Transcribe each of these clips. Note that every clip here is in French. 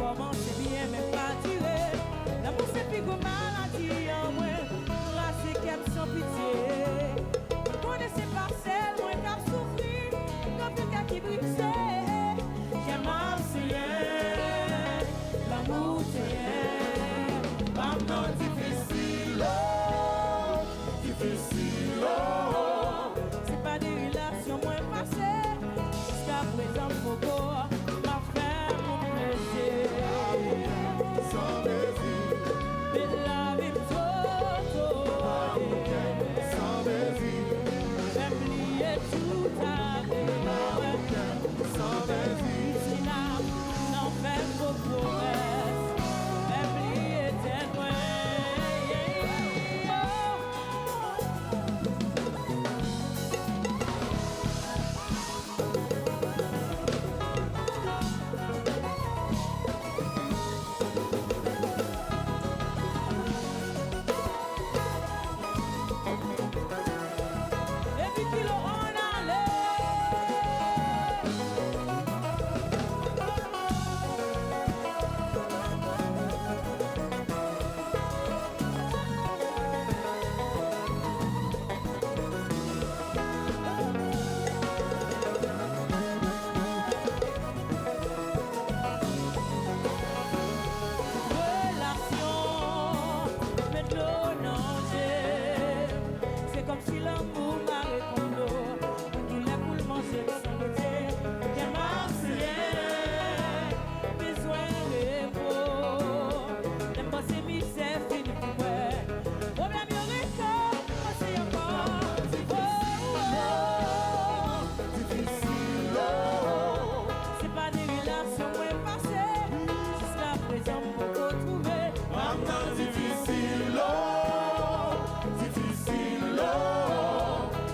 commencer bien, mais pas durer. L'amour c'est plus que maladie en moi. Grâce et qu'aime sans pitié. Vous connaissez pas celle, moi car souffrir. Comme quelqu'un qui brise. J'aime marseillais. L'amour c'est Maman difficile, oh, difficile, oh. c'est pas des relations moins passées. Jusqu'à présent, faut pas ma faire mon plaisir. Sans désir, Mais la vie sans désir, j'ai oublié tout à l'heure. sans désir. Si là, n'en fait vos promesses. J'ai oublié tes loin. Et puis qu'il en allait. Relation, mais de l'eau nager. C'est comme si l'amour m'a répondu. Qu'il est pour le manger sans goûter. Qu'un marseillais, besoin de repos. N'aime pas ces misères finies pour moi. Problème y'a encore, moi c'est encore. Difficile, oh. C'est pas des relations moins passées. Jusqu'à présent, pour retrouver. Maman difficile, oh, difficile, oh.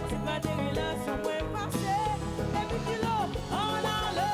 C'est pas des relations moins passées. Et puis qu'il en allait.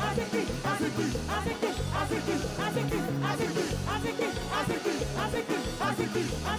Aziki, Oui.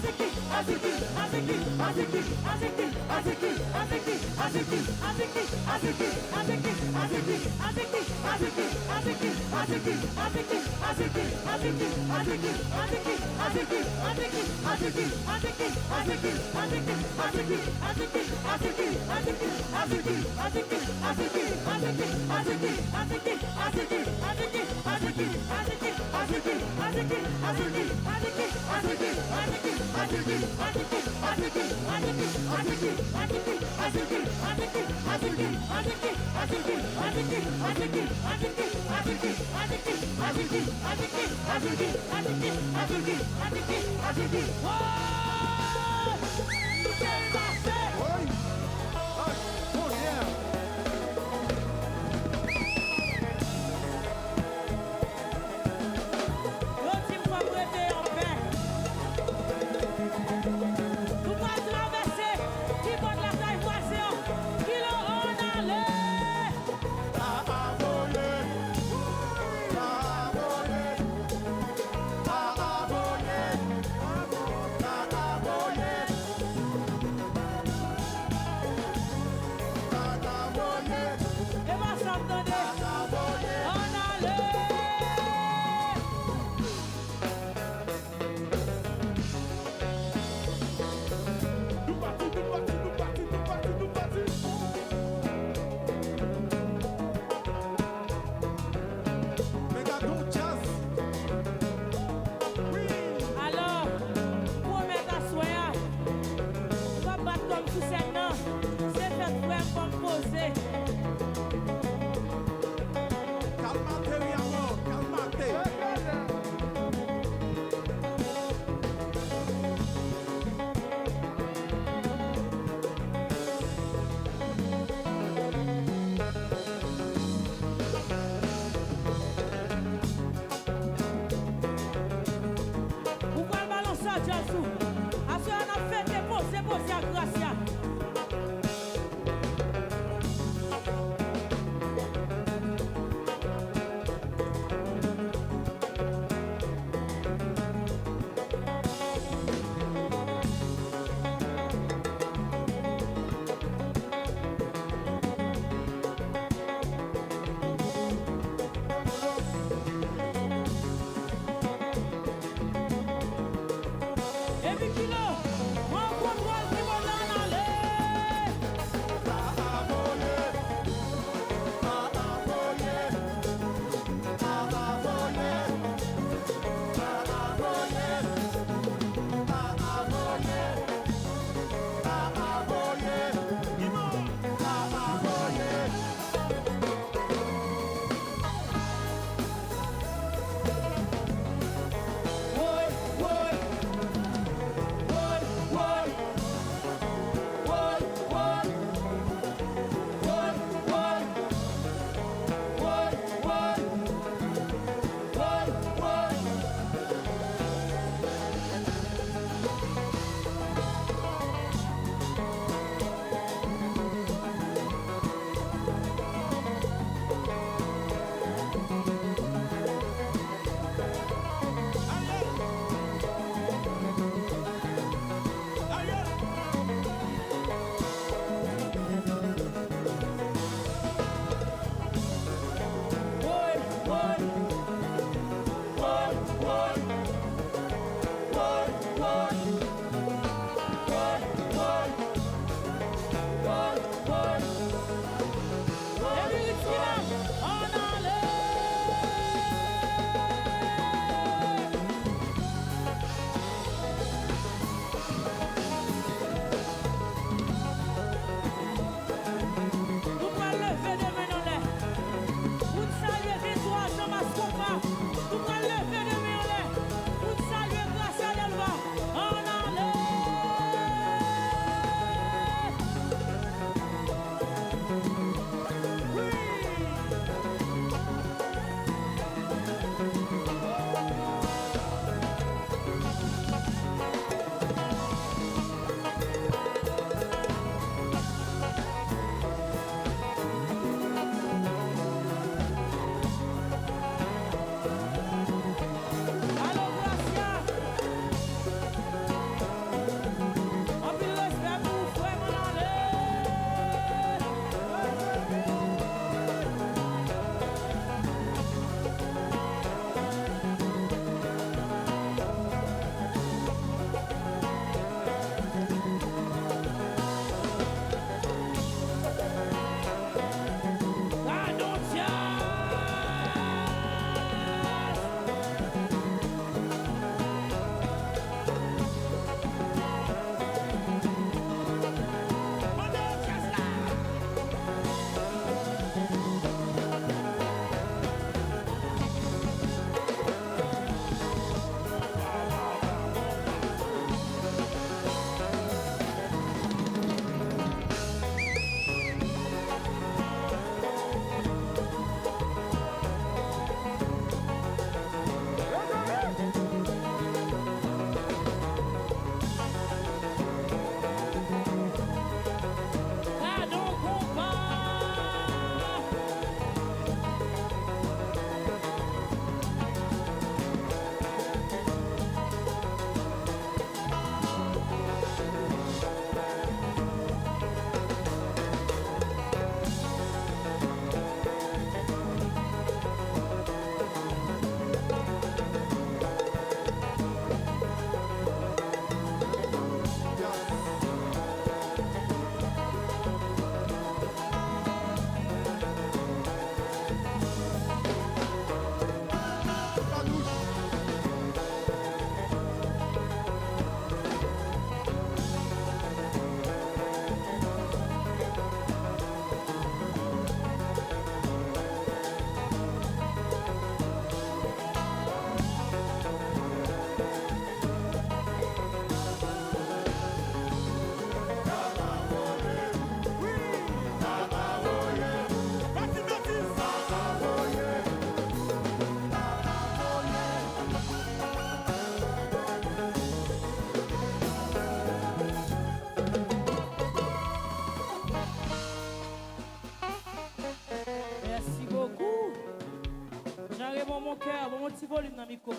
mon cœur, mon petit volume dans le micro.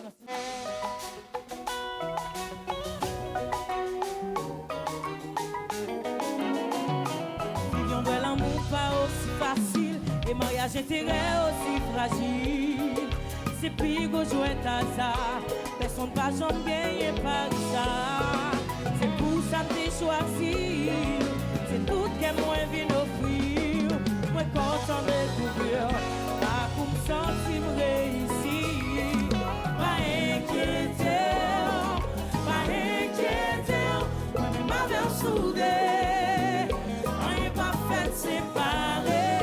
Vivions de l'amour pas aussi facile, et mariage intérêt aussi fragile. C'est plus gros jouet hasard, personne pas jamais gagné par ça. C'est pour ça que j'ai choisi, c'est tout que moi viens offrir. Moi content de découvrir, pas pour me sentir réussir. Pas inquiéter, moi-même m'avais soudé. On n'est pas fait séparer.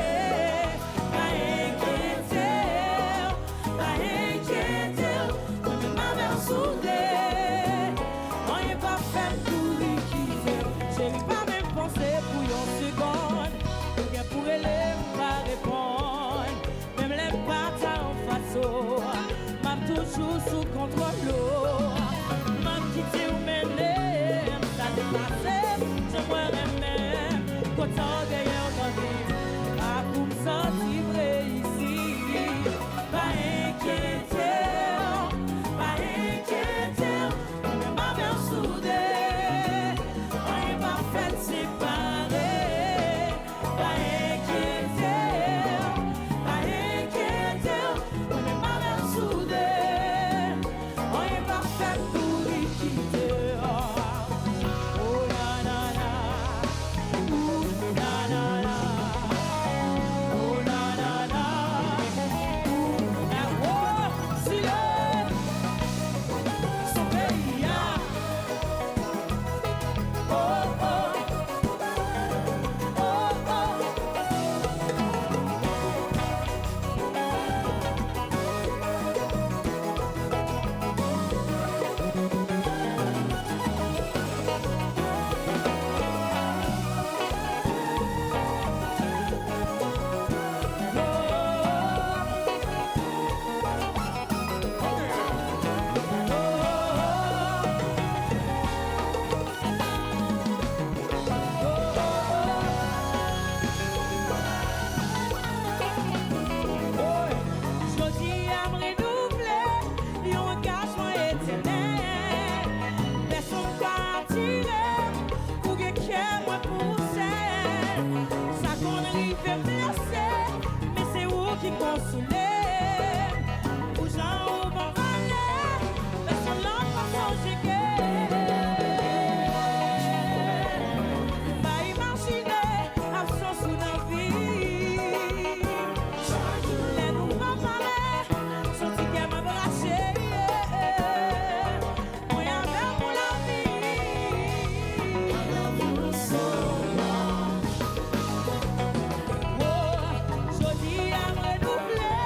Pas inquiéter, moi-même m'avais soudé. On n'est pas fait pour quitter. J'ai pas même pensé pour une seconde. Ou bien pour elle pas répondre. Même les pattes en face, m'a toujours sous contrôle. M'a quitté ou mené, ça dépassé, je moi-même. Quand on gagne dans vie, à pour me sentir réussir. Pas inquiéter, on m'a bien soudé. On n'est pas fait séparer. Pas inquiéter, on m'a bien soudé. On n'est pas fait pour y quitter. Oh na na na, ouh na na na, oh na na na, ouh na oh si le son pays a oh oh oh oh. Jodi à me renouveler, un engagement éternel. Personne pas attirer, pour que moi pousser. Ça qu'on arrive à me laisser, mais c'est vous qui consolez. Pour gens où m'en valer, personne n'a pas songé que. Pas imaginer, absence ou dans vie. Les nous pas parler, sorti qu'elle m'a braché. Moi avec pour la vie. Oh, jodi à me renouveler,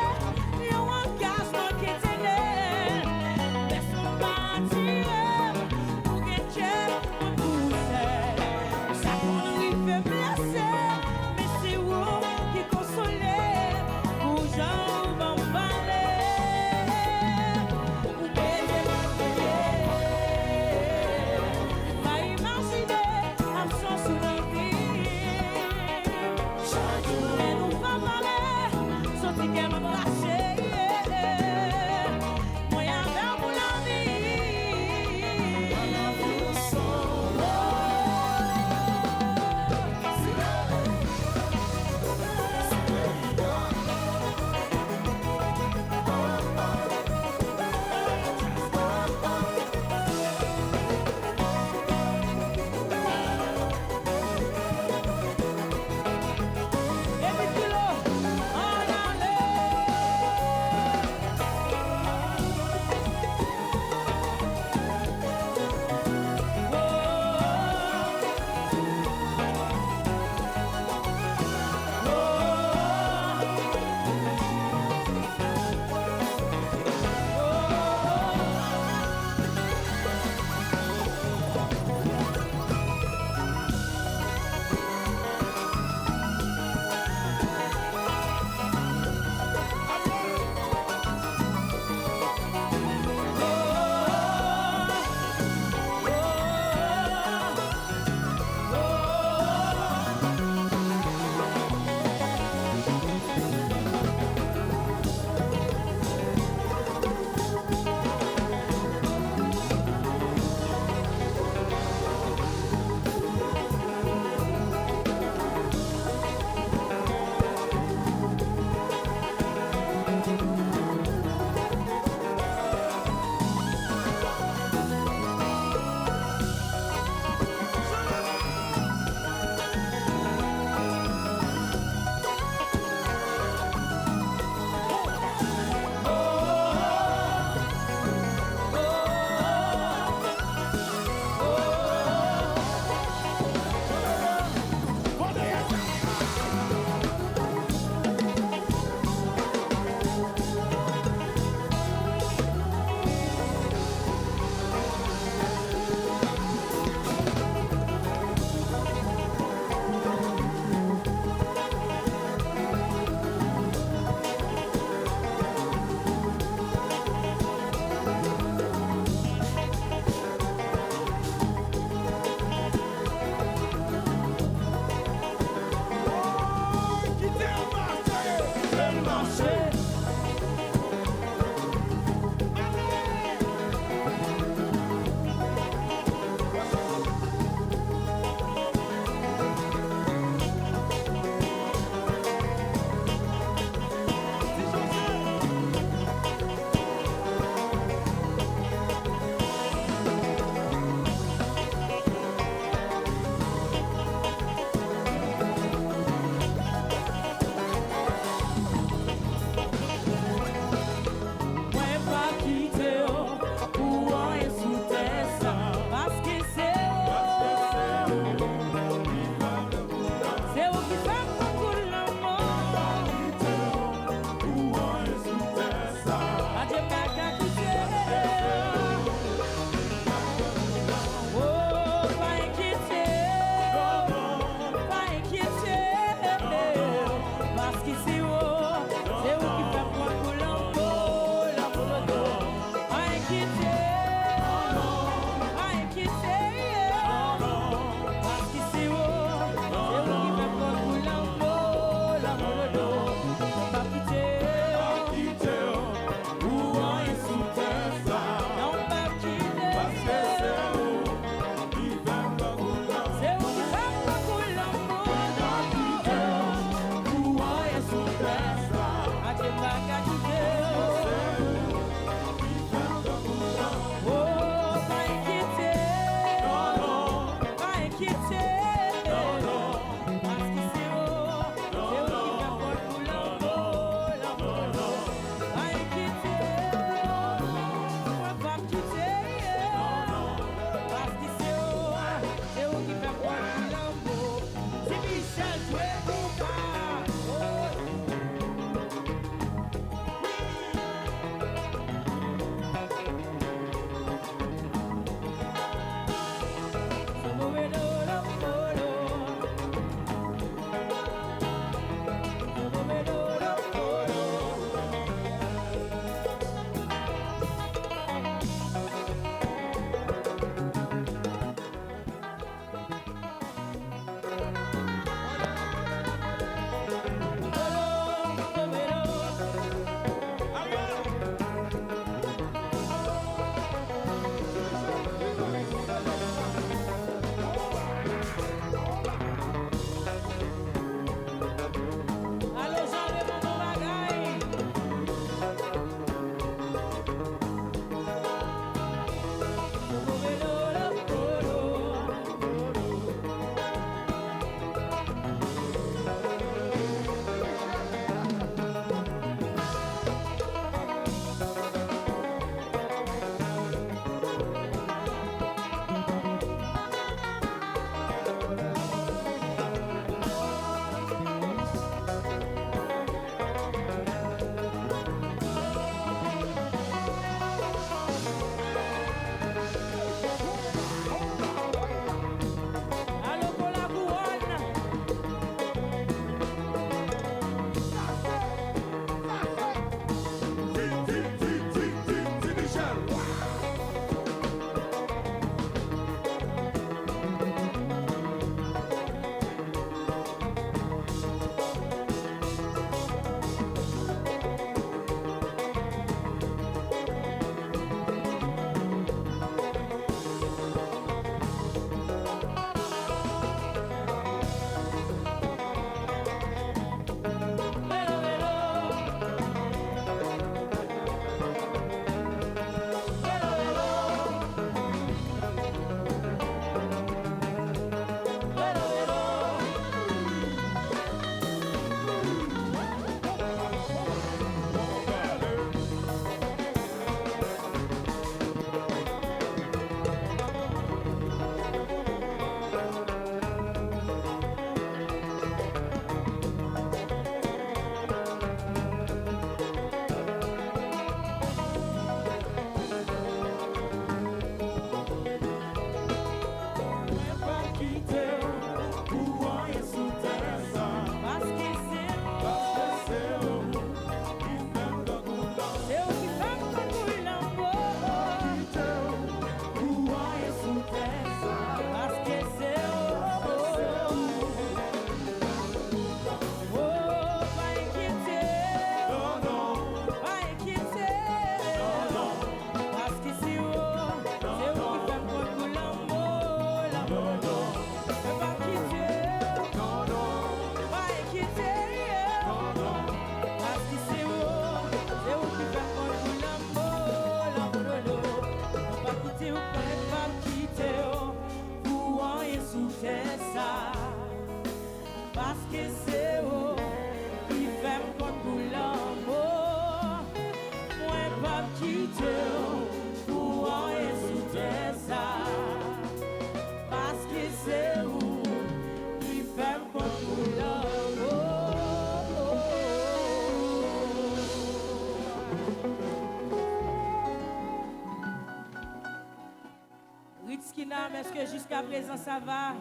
Ritskina, est-ce que jusqu'à présent ça va?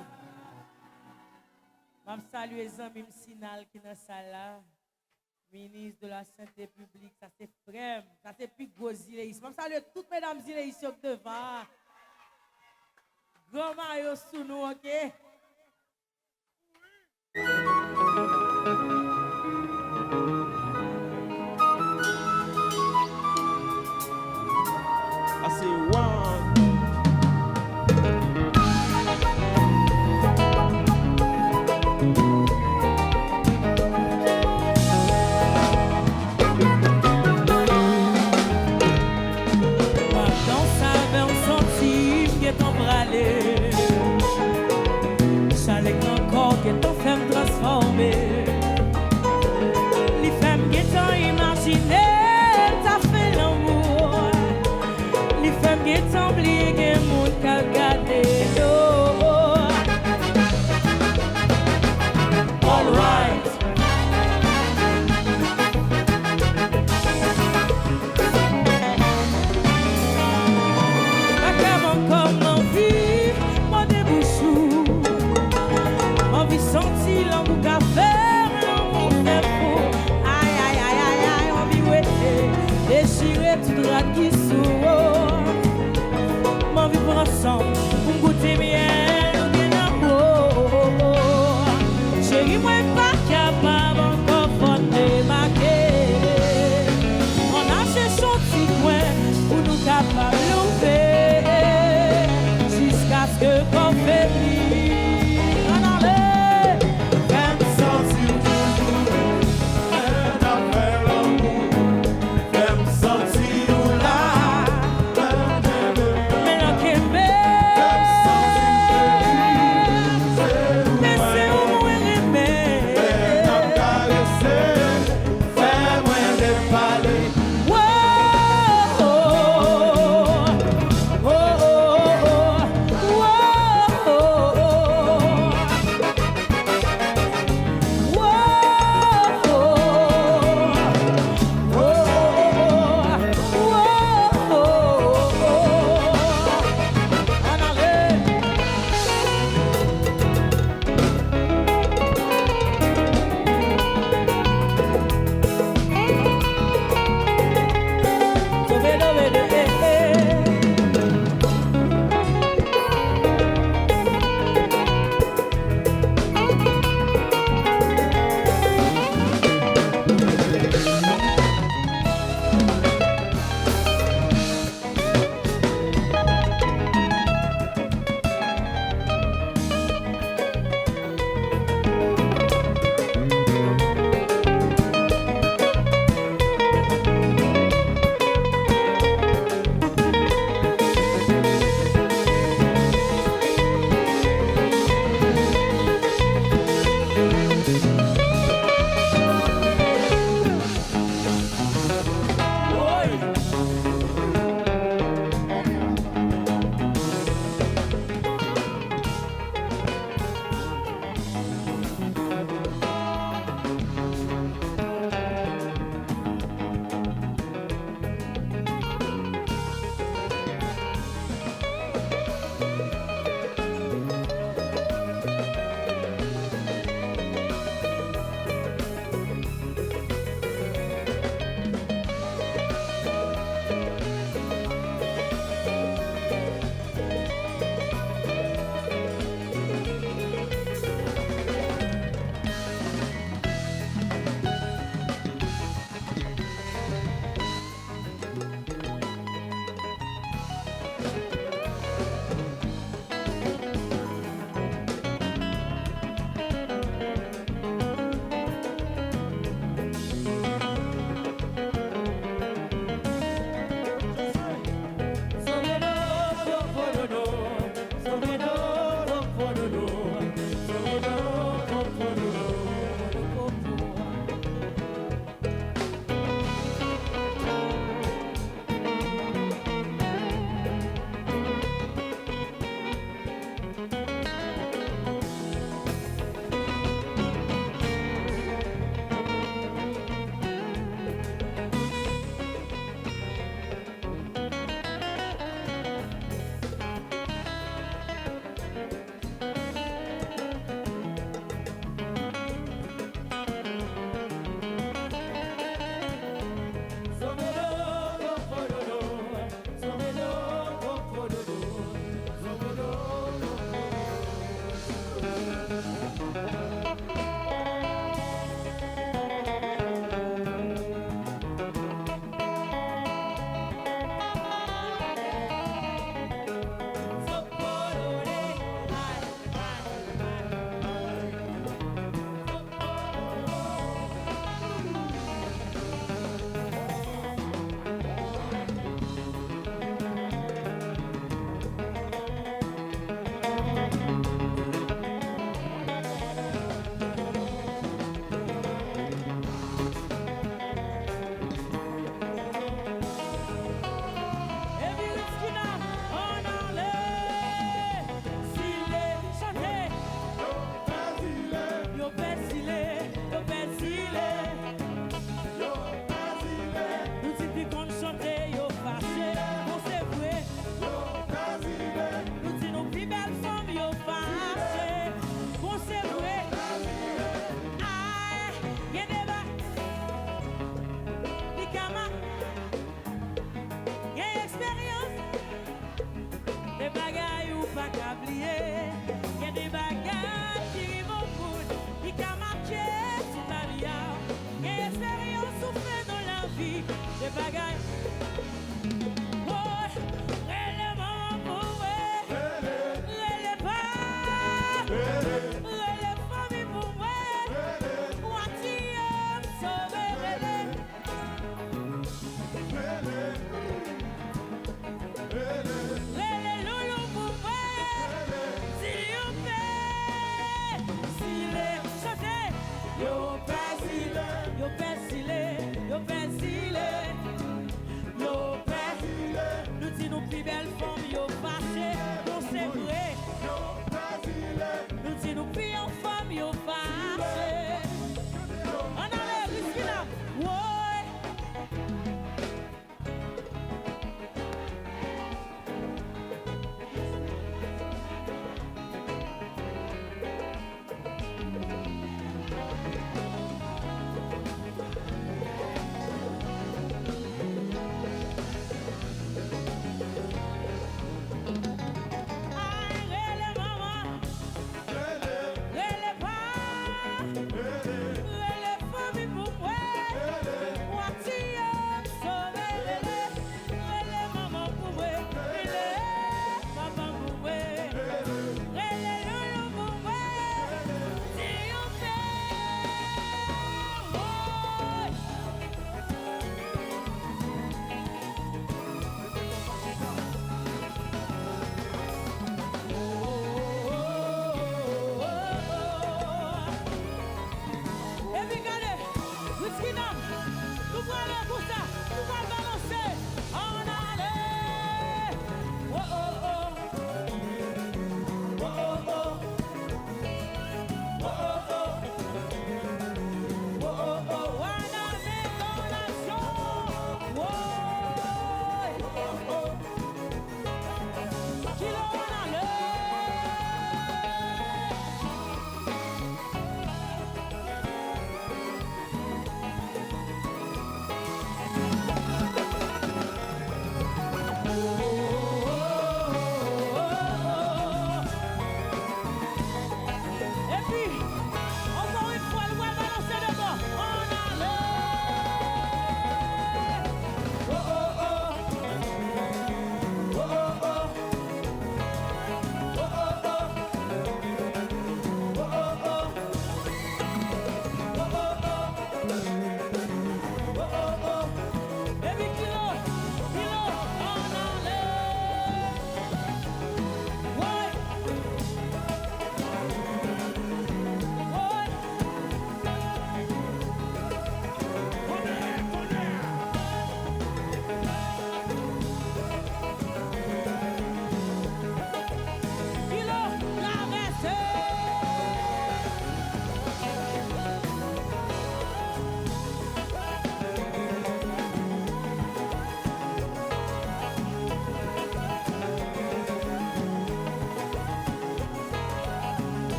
Je salue les amis Sinal qui sont dans la salle. Ministre de la Santé publique, ça c'est frère, ça c'est plus gros iléisme. Je salue toutes mesdames iléistes devant. Grand Mario sous nous, ok? I say one. Dans sa veine, on sentit qui est embralé. Chalet encore qui est en femme transformée. Les femmes qui t'ont imaginé, t'as fait l'amour. Les femmes qui t'ont oublié, mon qu'a gardé l'eau. All right. Senti l'amour qu'a fait, l'amour fait fou. Aïe, aïe, aïe, aïe, aïe, on vit ouété, déchirer tout droit qui s'ouvre. M'en vivre ensemble, pour goûter miel, ou bien d'amour. Chérie, moi, pas capable encore de démarquer. On a cherché un petit coin, pour nous capables d'ouvrir, jusqu'à ce que qu'on fait vivre.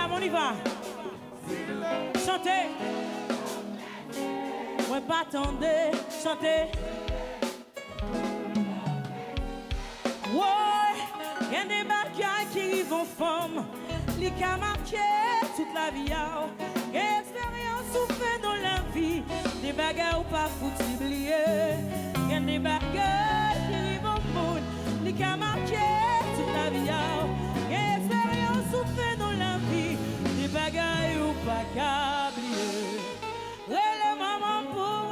Sinam, on y va. Chantez. Ouais, pas attendez, chantez. Ouais, y a des bagailles qui vont forme. Les cas marqués toute la vie. Expérience ou fait dans la vie. Des bagailles ou pas foutu oublier. Y a des bagailles qui vont monde. Les cas marqués toute la vie. Expérience ou fait dans la vie. Des bagailles ou pas qu'oublier. Rele maman pour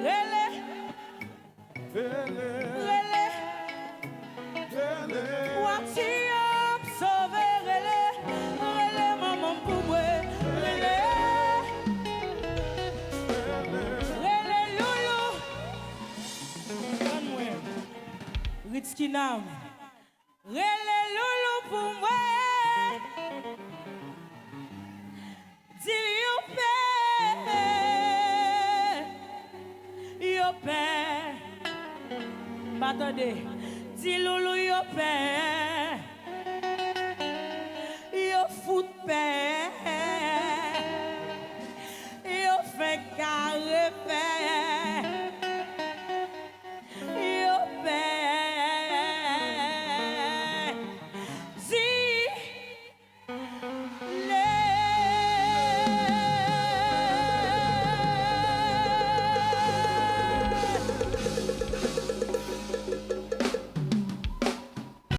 rele. Rele. Wati up sauve rele. Rele maman pour rele. Rele loulou. Donne-moi. Ritskinam. Rele loulou pour moi. Dis yo père. Attendez. Dis loulou yo père.